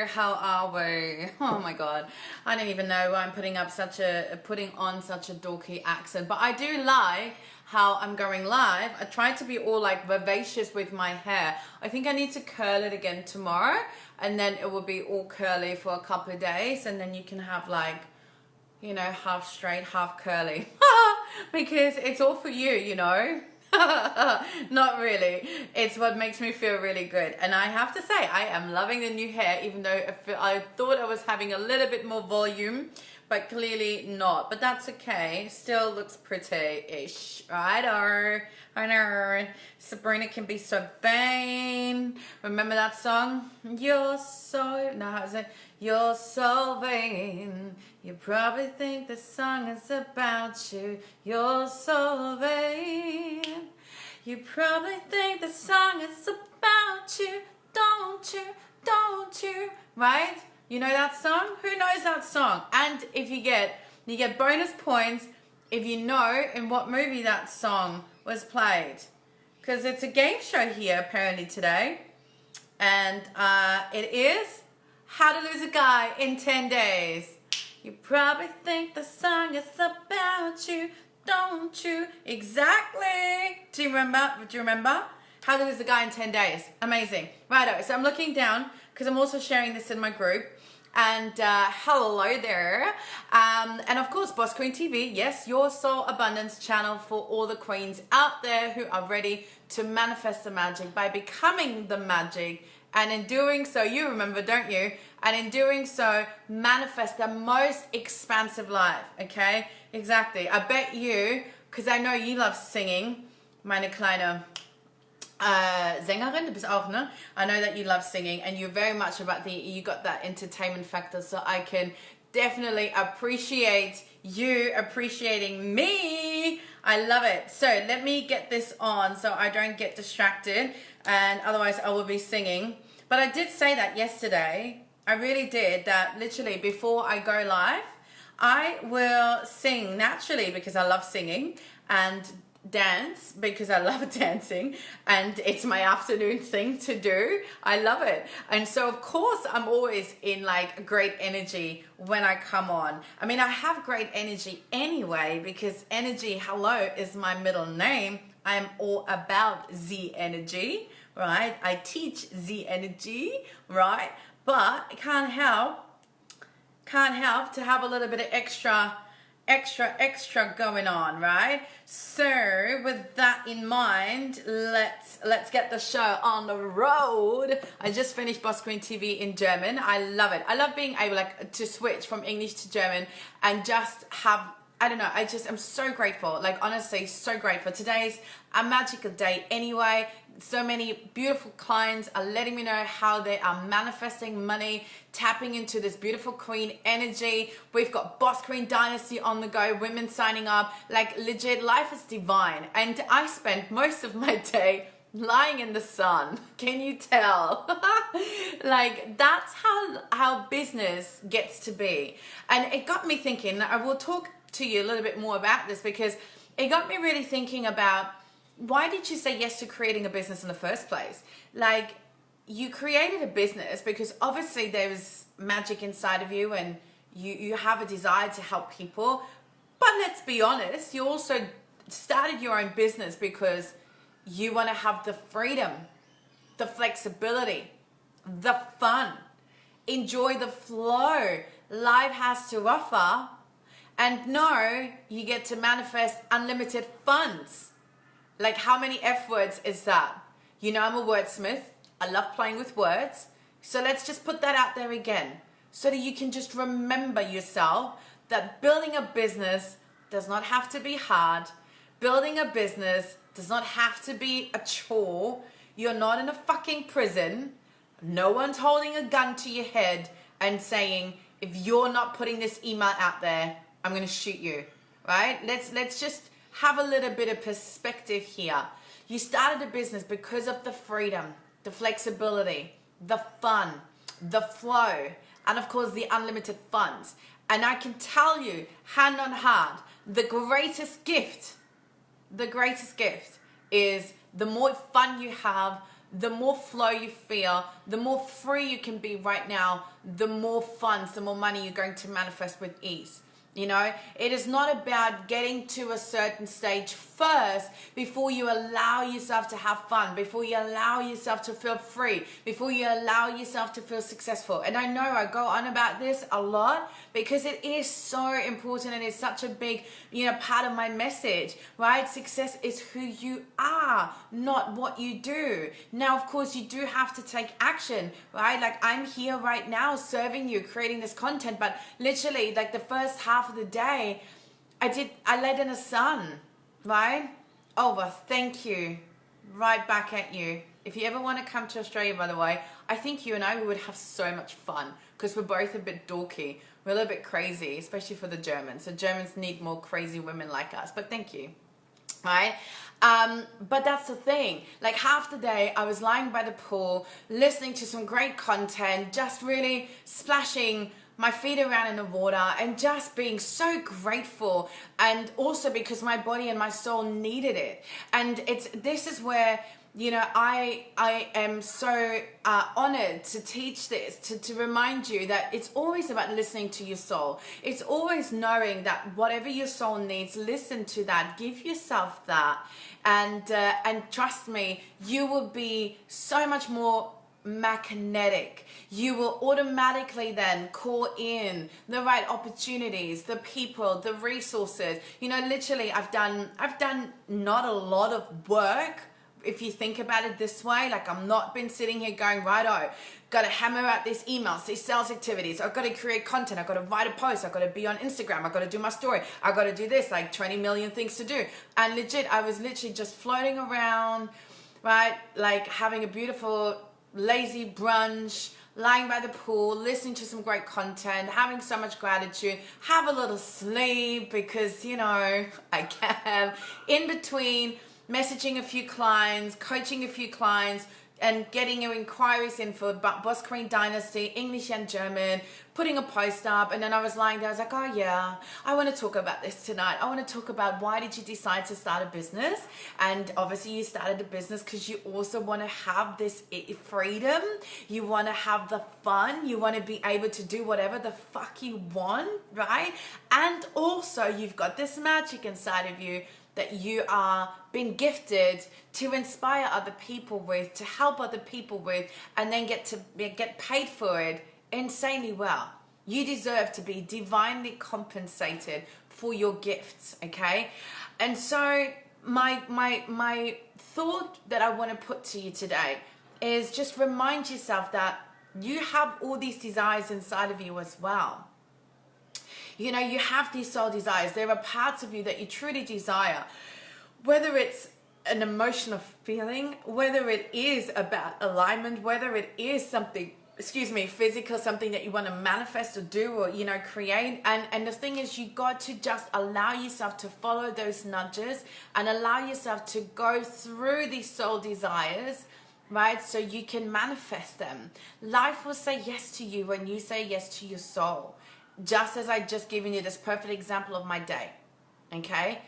how are we? Oh my god, I don't even know why I'm putting on such a dorky accent, but I do like how I'm going live. I try to be all like vivacious with my hair. I think I need to curl it again tomorrow, and then it will be all curly for a couple of days, and then you can have like, you know, half straight, half curly. Because it's all for you, you know. Not really. It's what makes me feel really good. And I have to say, I am loving the new hair, even though I thought I was having a little bit more volume, but clearly not. But that's okay. Still looks pretty-ish. I know. Sabrina can be so vain. Remember that song? You're so... No, how is it? You're so vain. You probably think the song is about you. You're so vain. You probably think the song is about you. Don't you? Don't you? Right? You know that song? Who knows that song? And if you get bonus points if you know in what movie that song was played. Because it's a game show here apparently today. And it is How to Lose a Guy in 10 Days. You probably think the song is about you, don't you? Exactly. Do you remember? How to Lose a Guy in 10 Days. Amazing. Righto. So I'm looking down because I'm also sharing this in my group. And hello there. And of course, Boss Queen TV. Yes, your soul abundance channel for all the queens out there who are ready to manifest the magic by becoming the magic. And in doing so, you remember, don't you? And in doing so, manifest the most expansive life, okay? Exactly. I bet you, because I know you love singing, meine kleine Sängerin, du bist auch, ne? I know that you love singing and you're very much about you got that entertainment factor, so I can definitely appreciate you appreciating me. I love it. So let me get this on so I don't get distracted, and otherwise I will be singing. But I did say that yesterday. I really did, that literally before I go live, I will sing naturally because I love singing, and dance because I love dancing, and it's my afternoon thing to do. I love it. And so of course I'm always in like great energy when I come on. I mean, I have great energy anyway because energy, hello, is my middle name. I am all about Z energy, right? I teach Z energy, right? But I can't help to have a little bit of extra going on, right? So with that in mind, let's get the show on the road. I just finished Boss Queen TV in German. I love it. I love being able to switch from English to German and just have, I don't know, I'm so grateful. Like honestly, so grateful. Today's a magical day anyway. So many beautiful clients are letting me know how they are manifesting money, tapping into this beautiful queen energy. We've got Boss Queen Dynasty on the go, women signing up, like legit, life is divine. And I spent most of my day lying in the sun. Can you tell? Like that's how business gets to be. And it got me thinking. I will talk to you a little bit more about this because it got me really thinking about, why did you say yes to creating a business in the first place? Like, you created a business because obviously there's magic inside of you and you have a desire to help people. But let's be honest, you also started your own business because you want to have the freedom, the flexibility, the fun, enjoy the flow life has to offer, and know you get to manifest unlimited funds. Like, how many F words is that? You know, I'm a wordsmith. I love playing with words. So let's just put that out there again so that you can just remember yourself that building a business does not have to be hard. Building a business does not have to be a chore. You're not in a fucking prison. No one's holding a gun to your head and saying, if you're not putting this email out there, I'm going to shoot you, right? Let's just have a little bit of perspective here. You started a business because of the freedom, the flexibility, the fun, the flow, and of course the unlimited funds. And I can tell you, hand on heart, the greatest gift is the more fun you have, the more flow you feel, the more free you can be right now, the more funds, the more money you're going to manifest with ease. You know, it is not about getting to a certain stage first before you allow yourself to have fun, before you allow yourself to feel free, before you allow yourself to feel successful. And I know I go on about this a lot because it is so important and it's such a big, part of my message, right? Success is who you are, not what you do. Now, of course, you do have to take action, right? Like I'm here right now serving you, creating this content, but literally like the first half of the day, I let in a sun, right? Oh, well, thank you. Right back at you. If you ever want to come to Australia, by the way, I think you and I, we would have so much fun because we're both a bit dorky. We're a little bit crazy, especially for the Germans. So Germans need more crazy women like us, but thank you, right? But that's the thing. Like half the day I was lying by the pool, listening to some great content, just really splashing my feet around in the water and just being so grateful, and also because my body and my soul needed it. And this is where I am so honored to teach this, to remind you that it's always about listening to your soul. It's always knowing that whatever your soul needs, listen to that, give yourself that, and trust me, you will be so much more magnetic. You will automatically then call in the right opportunities, the people, the resources. Literally I've done not a lot of work, if you think about it this way. Like I'm not been sitting here going, righto, got to hammer out these emails, these sales activities, I've got to create content, I've got to write a post, I've got to be on Instagram, I've got to do my story, I've got to do this, like 20 million things to do. And legit, I was literally just floating around, right? Like having a beautiful lazy brunch, lying by the pool, listening to some great content, having so much gratitude, have a little sleep because, I can, in between messaging a few clients, coaching a few clients, and getting your inquiries in for Boss Queen Dynasty, English and German, putting a post up. And then I was lying there, I was like, oh yeah, I want to talk about this tonight. I want to talk about why did you decide to start a business? And obviously you started a business because you also want to have this freedom. You want to have the fun. You want to be able to do whatever the fuck you want, right? And also you've got this magic inside of you that you are being gifted to inspire other people with, to help other people with, and then get paid for it insanely well. You deserve to be divinely compensated for your gifts, okay? And so my thought that I want to put to you today is just remind yourself that you have all these desires inside of you as well. You have these soul desires. There are parts of you that you truly desire, whether it's an emotional feeling, whether it is about alignment, whether it is something, physical, something that you want to manifest or do or, create. And the thing is, you got to just allow yourself to follow those nudges and allow yourself to go through these soul desires, right? So you can manifest them. Life will say yes to you when you say yes to your soul. Just as I just given you this perfect example of my day, okay?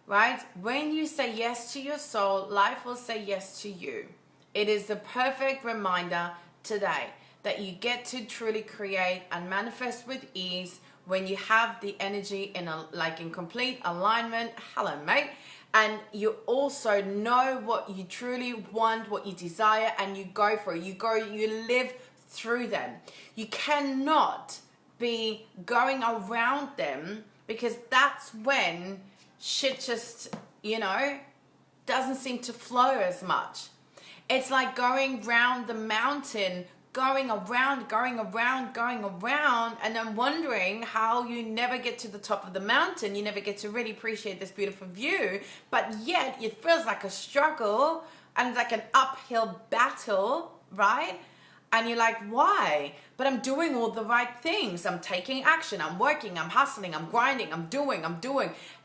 Right? When you say yes to your soul, life will say yes to you. It is the perfect reminder today that you get to truly create and manifest with ease when you have the energy in complete alignment. Hello, mate. And you also know what you truly want, what you desire, and you go for it. You live through them. You cannot be going around them, because that's when shit just, doesn't seem to flow as much. It's like going round the mountain, going around, and then wondering how you never get to the top of the mountain. You never get to really appreciate this beautiful view, but yet it feels like a struggle and it's like an uphill battle, right? And you're like, why? But I'm doing all the right things. I'm taking action. I'm working. I'm hustling. I'm grinding. I'm doing.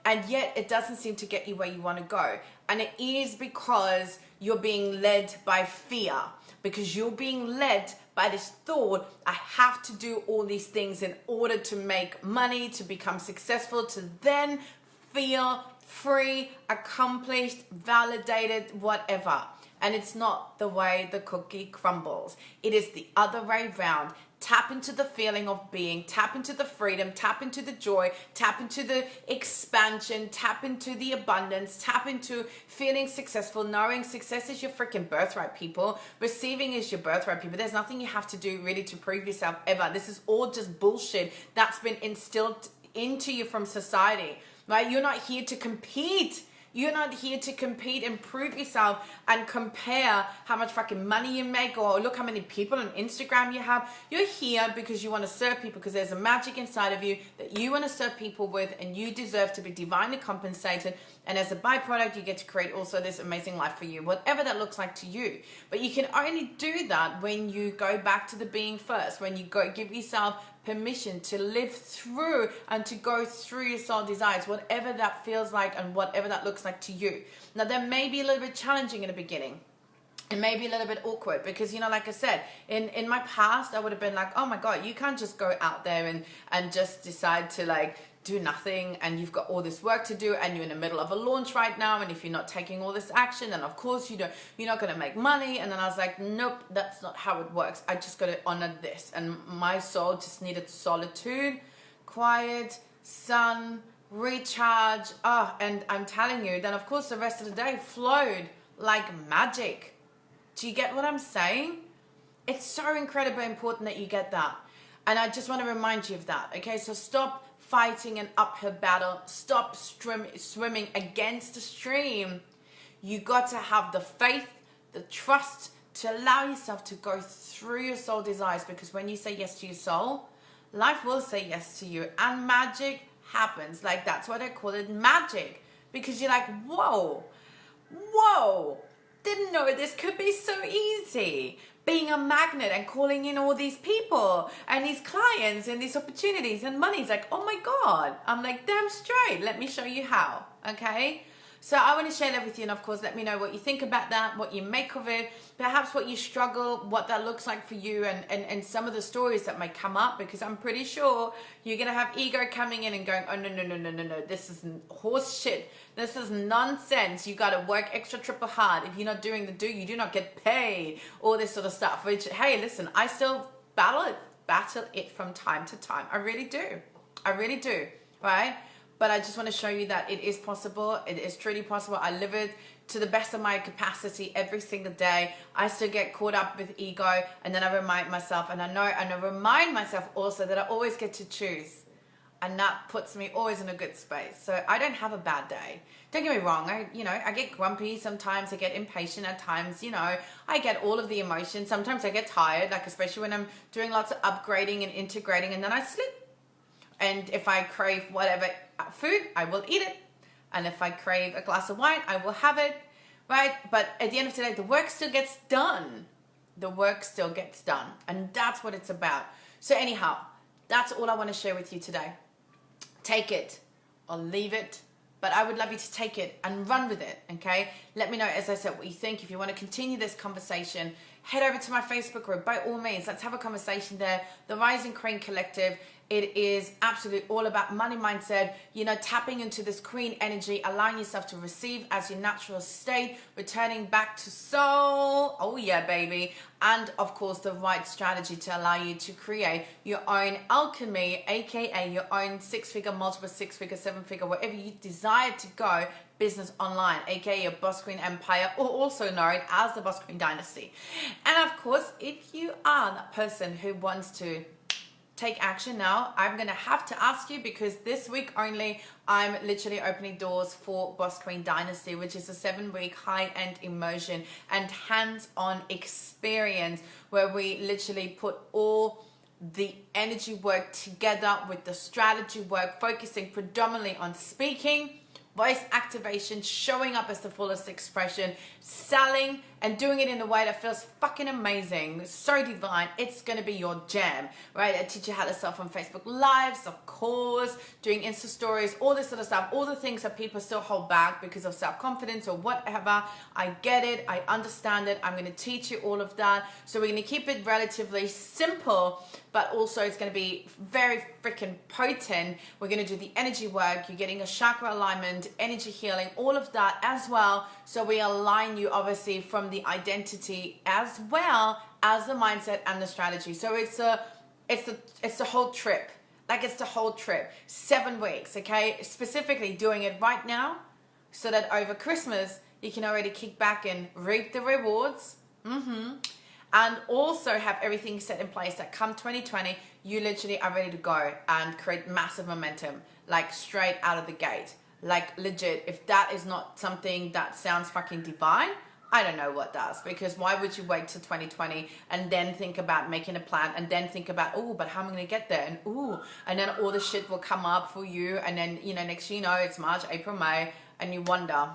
And yet it doesn't seem to get you where you want to go. And it is because you're being led by fear. Because you're being led by this thought, I have to do all these things in order to make money, to become successful, to then feel free, accomplished, validated, whatever. and it's not the way the cookie crumbles. It is the other way around. Tap into the feeling of being, tap into the freedom, tap into the joy, tap into the expansion, tap into the abundance, tap into feeling successful, knowing success is your freaking birthright, people. Receiving is your birthright, people. There's nothing you have to do really to prove yourself ever. This is all just bullshit that's been instilled into you from society, right? You're not here to compete. You're not here to compete and prove yourself and compare how much fucking money you make or look how many people on Instagram you have. You're here because you want to serve people, because there's a magic inside of you that you want to serve people with, and you deserve to be divinely compensated. And as a byproduct, you get to create also this amazing life for you, whatever that looks like to you. But you can only do that when you go back to the being first, when you go give yourself permission to live through and to go through your soul desires, whatever that feels like and whatever that looks like to you. Now, that may be a little bit challenging in the beginning. It may be a little bit awkward because, like I said, in my past, I would have been like, oh my God, you can't just go out there and just decide to do nothing, and you've got all this work to do, and you're in the middle of a launch right now, and if you're not taking all this action, then of course you're not going to make money. And then I was like, nope, that's not how it works. I just got to honor this, and my soul just needed solitude, quiet, sun, recharge. And I'm telling you, then of course the rest of the day flowed like magic. Do you get what I'm saying? It's so incredibly important that you get that. And I just want to remind you of that. Okay, so stop fighting an uphill battle. Stop swimming against the stream. You got to have the faith, the trust to allow yourself to go through your soul desires, because when you say yes to your soul, life will say yes to you, and magic happens. That's why they call it magic, because you're like, whoa, didn't know this could be so easy. Being a magnet and calling in all these people and these clients and these opportunities and money. It's like, oh my God. I'm like, damn straight. Let me show you how. Okay. So I want to share that with you. And of course, let me know what you think about that, what you make of it, perhaps what you struggle, what that looks like for you, and some of the stories that may come up, because I'm pretty sure you're going to have ego coming in and going, oh, no. This is horse shit. This is nonsense. You got to work extra triple hard. If you're not doing the you do not get paid. All this sort of stuff, which, hey, listen, I still battle it from time to time. I really do. Right? But I just want to show you that it is possible. It is truly possible. I live it to the best of my capacity every single day. I still get caught up with ego, and then I remind myself, and I remind myself also that I always get to choose. And that puts me always in a good space. So I don't have a bad day. Don't get me wrong. I get grumpy sometimes. I get impatient at times. I get all of the emotions. Sometimes I get tired, especially when I'm doing lots of upgrading and integrating, and then I slip. And if I crave whatever food, I will eat it. And if I crave a glass of wine, I will have it, right? But at the end of the day, the work still gets done. And that's what it's about. So anyhow, that's all I want to share with you today. Take it or leave it. But I would love you to take it and run with it, okay? Let me know, as I said, what you think. If you want to continue this conversation, head over to my Facebook group. By all means, let's have a conversation there. The Rising Queen Collective. It is absolutely all about money mindset, tapping into this queen energy, allowing yourself to receive as your natural state, returning back to soul. Oh yeah, baby. And of course, the right strategy to allow you to create your own alchemy, aka your own six-figure, multiple six-figure, seven-figure, wherever you desire to go, business online, aka your Boss Queen Empire, or also known as the Boss Queen Dynasty. And of course, if you are that person who wants to take action now, I'm going to have to ask you, because this week only, I'm literally opening doors for Boss Queen Dynasty, which is a 7-week high-end immersion and hands-on experience where we literally put all the energy work together with the strategy work, focusing predominantly on speaking, voice activation, showing up as the fullest expression, selling, and doing it in a way that feels fucking amazing, so divine. It's going to be your jam, right? I teach you how to sell from Facebook Lives, of course, doing Insta stories, all this sort of stuff, all the things that people still hold back because of self-confidence or whatever. I get it. I understand it. I'm going to teach you all of that. So we're going to keep it relatively simple, but also it's going to be very freaking potent. We're going to do the energy work. You're getting a chakra alignment, energy healing, all of that as well. So we align you obviously from the identity as well as the mindset and the strategy. So it's the whole trip. Like, it's the whole trip. 7 weeks, okay? Specifically doing it right now so that over Christmas you can already kick back and reap the rewards. And also have everything set in place that come 2020, you literally are ready to go and create massive momentum, like straight out of the gate. Like, legit, if that is not something that sounds fucking divine, I don't know what does. Because why would you wait till 2020 and then think about making a plan and then think about, oh, but how am I going to get there? And then all the shit will come up for you. And then, next year, it's March, April, May, and you wonder.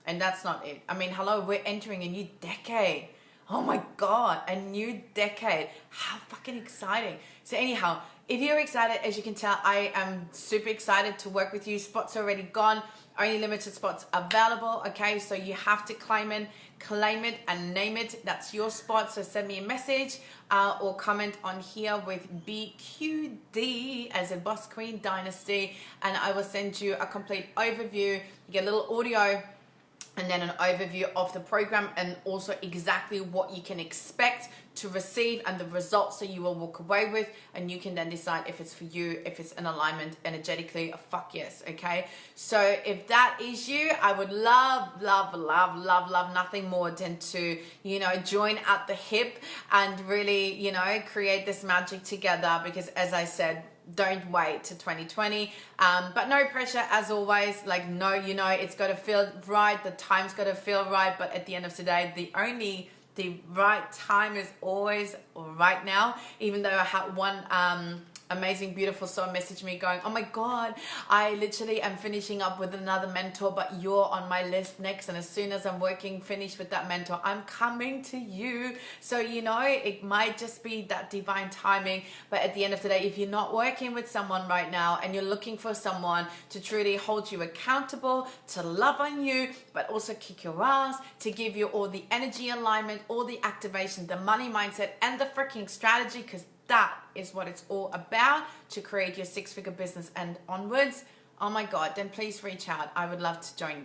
And that's not it. I mean, hello, we're entering a new decade. Oh my God, a new decade. How fucking exciting. So anyhow, if you're excited, as you can tell, I am super excited to work with you. Spots already gone, only limited spots available. Okay, so you have to claim it and name it. That's your spot. So send me a message or comment on here with BQD as in Boss Queen Dynasty, and I will send you a complete overview. You get a little audio and then an overview of the program, and also exactly what you can expect to receive and the results that you will walk away with, and you can then decide if it's for you, if it's in alignment energetically. A fuck yes. Okay, so if that is you, I would love nothing more than to join at the hip and really create this magic together, because as I said, don't wait to 2020, but no pressure as always. Like, no, it's got to feel right, the time's got to feel right, but at the end of the day, the right time is always right now. Even though I had one amazing, beautiful soul message me going, oh my God, I literally am finishing up with another mentor, but you're on my list next. And as soon as I'm finished with that mentor, I'm coming to you. So, it might just be that divine timing. But at the end of the day, if you're not working with someone right now and you're looking for someone to truly hold you accountable, to love on you, but also kick your ass, to give you all the energy alignment, all the activation, the money mindset, and the freaking strategy, because that is what it's all about, to create your 6-figure business and onwards. Oh my God, then please reach out. I would love to join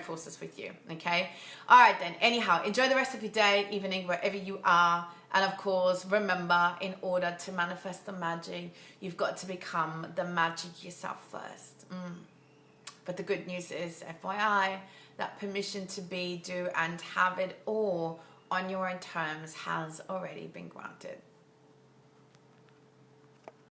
forces with you. Okay. All right then. Anyhow, enjoy the rest of your day, evening, wherever you are. And of course, remember, in order to manifest the magic, you've got to become the magic yourself first. But the good news is, FYI, that permission to be, do, and have it all on your own terms has already been granted.